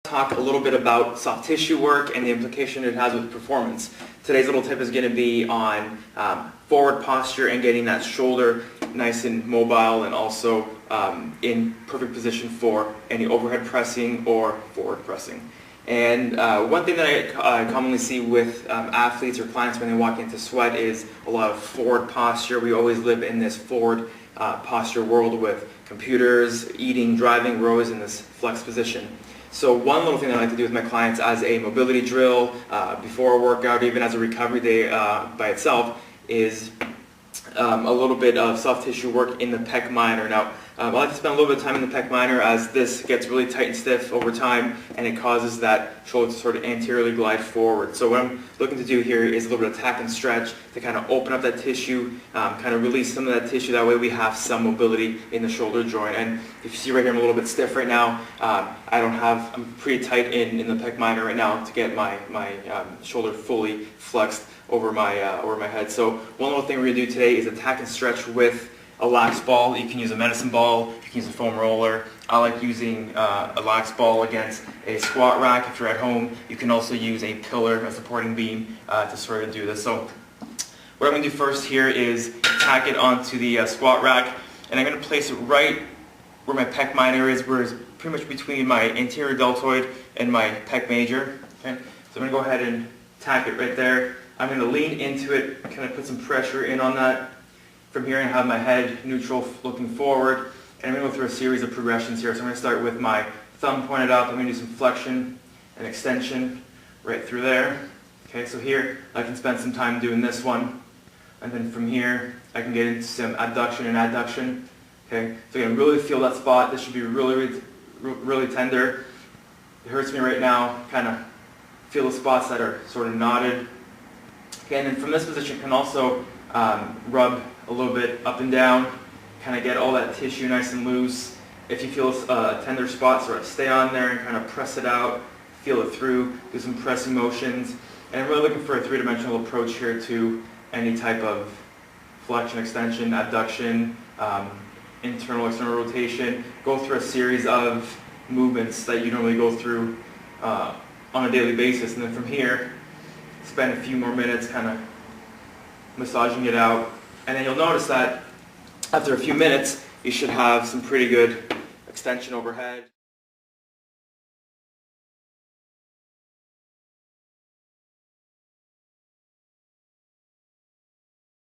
Talk a little bit about soft tissue work and the implication it has with performance. Today's little tip is going to be on forward posture and getting that shoulder nice and mobile and also in perfect position for any overhead pressing or forward pressing. And one thing that I commonly see with athletes or clients when they walk into sweat is a lot of forward posture. We always live in this forward posture world with computers, eating, driving, we're always in this flex position. So one little thing I like to do with my clients as a mobility drill, before a workout, even as a recovery day by itself, is a little bit of soft tissue work in the pec minor. Now, I like to spend a little bit of time in the pec minor as this gets really tight and stiff over time and it causes that shoulder to sort of anteriorly glide forward. So what I'm looking to do here is a little bit of tap and stretch to kind of open up that tissue, kind of release some of that tissue. That way we have some mobility in the shoulder joint. And if you see right here, I'm a little bit stiff right now. I'm pretty tight in the pec minor right now to get my shoulder fully flexed over my head. So one little thing we're going to do today is a tap and stretch with a lax ball. You can use a medicine ball, you can use a foam roller. I like using a lax ball against a squat rack. If you're at home, you can also use a pillar, a supporting beam to sort of do this. So what I'm going to do first here is tack it onto the squat rack, and I'm going to place it right where my pec minor is, where it's pretty much between my anterior deltoid and my pec major. Okay? So I'm going to go ahead and tack it right there. I'm going to lean into it, kind of put some pressure in on that. From here, I have my head neutral looking forward, and I'm going to go through a series of progressions here. So I'm going to start with my thumb pointed up. I'm going to do some flexion and extension right through there. Okay, so here I can spend some time doing this one, and then from here I can get into some abduction and adduction. Okay, so again, really feel that spot. This should be really tender. It hurts me right now. Kind of feel the spots that are sort of knotted. Okay, and then from this position, can also rub a little bit up and down, kind of get all that tissue nice and loose. If you feel a tender spot, sort of stay on there and kind of press it out, feel it through, do some pressing motions. And I'm really looking for a three-dimensional approach here to any type of flexion, extension, abduction, internal, external rotation. Go through a series of movements that you normally go through on a daily basis. And then from here, spend a few more minutes kind of massaging it out. And then you'll notice that after a few minutes, you should have some pretty good extension overhead.